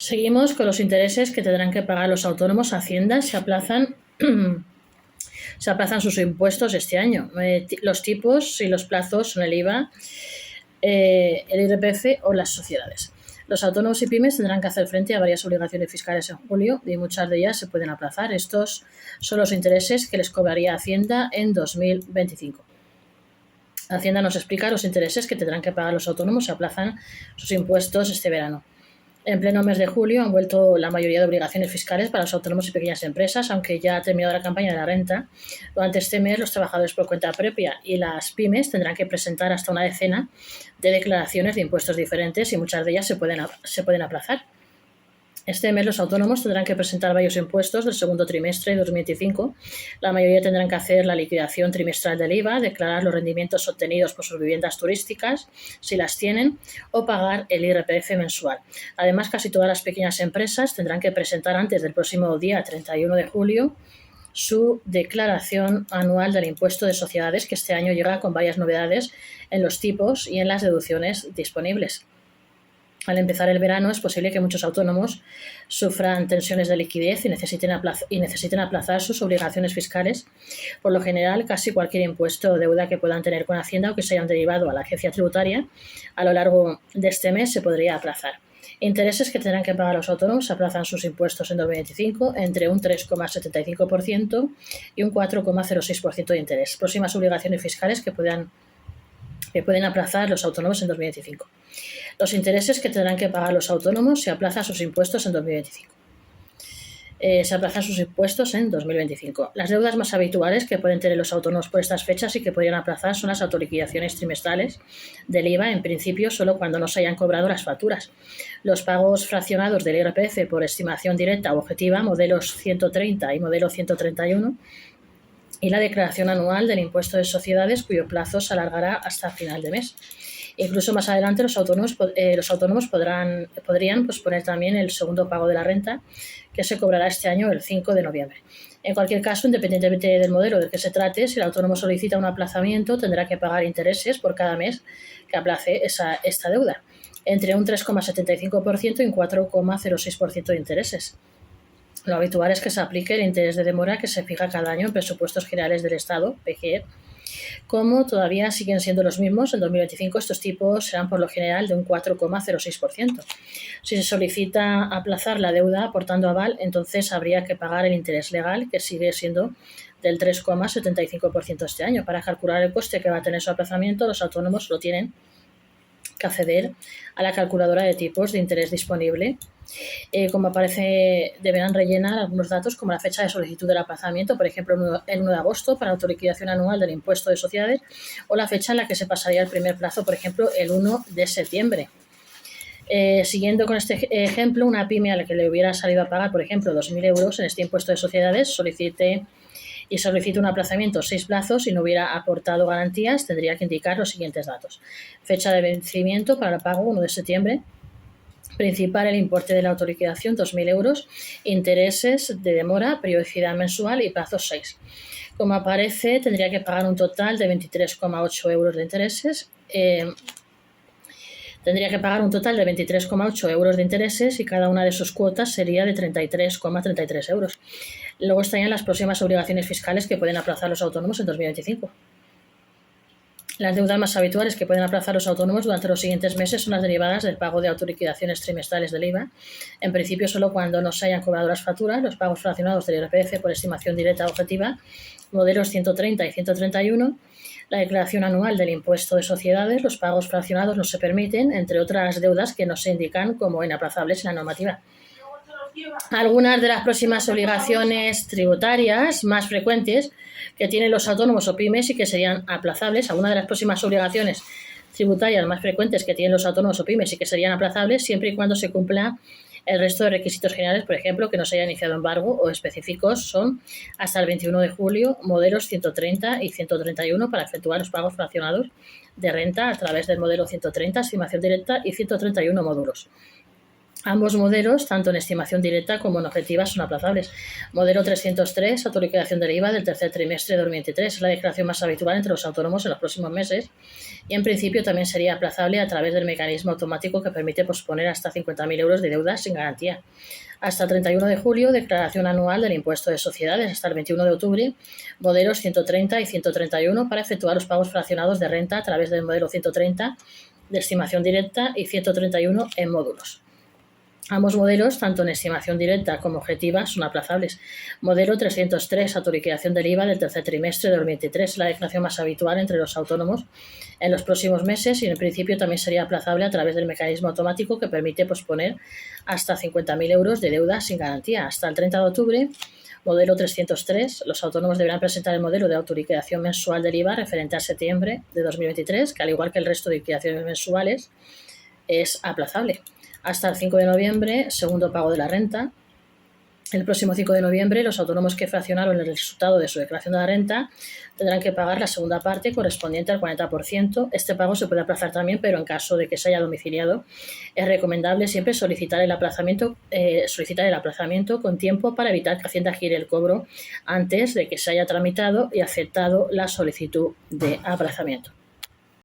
Seguimos con los intereses que tendrán que pagar los autónomos a Hacienda si aplazan sus impuestos este año. Los tipos y los plazos son el IVA, el IRPF o las sociedades. Los autónomos y pymes tendrán que hacer frente a varias obligaciones fiscales en julio y muchas de ellas se pueden aplazar. Estos son los intereses que les cobraría Hacienda en 2025. Hacienda nos explica los intereses que tendrán que pagar los autónomos si aplazan sus impuestos este verano. En pleno mes de julio han vuelto la mayoría de obligaciones fiscales para los autónomos y pequeñas empresas, aunque ya ha terminado la campaña de la renta. Durante este mes, los trabajadores por cuenta propia y las pymes tendrán que presentar hasta una decena de declaraciones de impuestos diferentes y muchas de ellas se pueden aplazar. Este mes los autónomos tendrán que presentar varios impuestos del segundo trimestre de 2025. La mayoría tendrán que hacer la liquidación trimestral del IVA, declarar los rendimientos obtenidos por sus viviendas turísticas, si las tienen, o pagar el IRPF mensual. Además, casi todas las pequeñas empresas tendrán que presentar antes del próximo día 31 de julio su declaración anual del impuesto de sociedades, que este año llega con varias novedades en los tipos y en las deducciones disponibles. Al empezar el verano es posible que muchos autónomos sufran tensiones de liquidez y necesiten aplazar sus obligaciones fiscales. Por lo general, casi cualquier impuesto o deuda que puedan tener con Hacienda o que se hayan derivado a la agencia tributaria a lo largo de este mes se podría aplazar. Intereses que tendrán que pagar los autónomos aplazan sus impuestos en 2025 entre un 3,75% y un 4,06% de interés. Próximas obligaciones fiscales que pueden aplazar los autónomos en 2025. Los intereses que tendrán que pagar los autónomos se aplazan sus impuestos en 2025. Las deudas más habituales que pueden tener los autónomos por estas fechas y que podrían aplazar son las autoliquidaciones trimestrales del IVA, en principio solo cuando no se hayan cobrado las facturas. Los pagos fraccionados del IRPF por estimación directa o objetiva, modelos 130 y modelo 131, y la declaración anual del impuesto de sociedades, cuyo plazo se alargará hasta final de mes. Incluso más adelante los autónomos podrían posponer también el segundo pago de la renta, que se cobrará este año el 5 de noviembre. En cualquier caso, independientemente del modelo del que se trate, si el autónomo solicita un aplazamiento, tendrá que pagar intereses por cada mes que aplace esta deuda, entre un 3,75% y un 4,06% de intereses. Lo habitual es que se aplique el interés de demora que se fija cada año en presupuestos generales del Estado, PGE. Como todavía siguen siendo los mismos, en 2025 estos tipos serán por lo general de un 4,06%. Si se solicita aplazar la deuda aportando aval, entonces habría que pagar el interés legal, que sigue siendo del 3,75% este año. Para calcular el coste que va a tener su aplazamiento, los autónomos lo tienen que acceder a la calculadora de tipos de interés disponible. Como aparece, deberán rellenar algunos datos como la fecha de solicitud del aplazamiento, por ejemplo, el 1 de agosto para autoliquidación anual del impuesto de sociedades, o la fecha en la que se pasaría el primer plazo, por ejemplo, el 1 de septiembre. Siguiendo con este ejemplo, una pyme a la que le hubiera salido a pagar, por ejemplo, 2.000 euros en este impuesto de sociedades, solicite un aplazamiento 6 plazos y no hubiera aportado garantías, tendría que indicar los siguientes datos. Fecha de vencimiento para el pago 1 de septiembre. Principal, el importe de la autoliquidación, 2.000 euros. Intereses de demora, periodicidad mensual y plazo 6. Como aparece, tendría que pagar un total de 23,8 euros de intereses. Y cada una de sus cuotas sería de 33,33 euros. Luego estarían las próximas obligaciones fiscales que pueden aplazar los autónomos en 2025. Las deudas más habituales que pueden aplazar los autónomos durante los siguientes meses son las derivadas del pago de autoliquidaciones trimestrales del IVA, en principio solo cuando no se hayan cobrado las facturas, los pagos fraccionados del IRPF por estimación directa objetiva, modelos 130 y 131, la declaración anual del impuesto de sociedades, los pagos fraccionados no se permiten, entre otras deudas que no se indican como inaplazables en la normativa. Algunas de las próximas obligaciones tributarias más frecuentes que tienen los autónomos o pymes y que serían aplazables, algunas de las próximas obligaciones tributarias más frecuentes que tienen los autónomos o pymes y que serían aplazables siempre y cuando se cumpla el resto de requisitos generales, por ejemplo, que no se haya iniciado embargo o específicos, son hasta el 21 de julio, modelos 130 y 131 para efectuar los pagos fraccionados de renta a través del modelo 130, estimación directa, y 131 módulos. Ambos modelos, tanto en estimación directa como en objetiva, son aplazables. Modelo 303, autorización del IVA del tercer trimestre de 2023. Es la declaración más habitual entre los autónomos en los próximos meses y, en principio, también sería aplazable a través del mecanismo automático que permite posponer hasta 50.000 euros de deuda sin garantía. Hasta el 31 de julio, declaración anual del impuesto de sociedades. Hasta el 21 de octubre, modelos 130 y 131 para efectuar los pagos fraccionados de renta a través del modelo 130 de estimación directa y 131 en módulos. Ambos modelos, tanto en estimación directa como objetiva, son aplazables. Modelo 303, autorización del IVA del tercer trimestre de 2023, la declaración más habitual entre los autónomos en los próximos meses y, en principio, también sería aplazable a través del mecanismo automático que permite posponer hasta 50.000 euros de deuda sin garantía. Hasta el 30 de octubre, modelo 303, los autónomos deberán presentar el modelo de autorización mensual del IVA referente a septiembre de 2023, que, al igual que el resto de liquidaciones mensuales, es aplazable. Hasta el 5 de noviembre, segundo pago de la renta. El próximo 5 de noviembre, los autónomos que fraccionaron el resultado de su declaración de la renta tendrán que pagar la segunda parte correspondiente al 40%. Este pago se puede aplazar también, pero en caso de que se haya domiciliado, es recomendable siempre solicitar el aplazamiento con tiempo para evitar que Hacienda gire el cobro antes de que se haya tramitado y aceptado la solicitud de aplazamiento.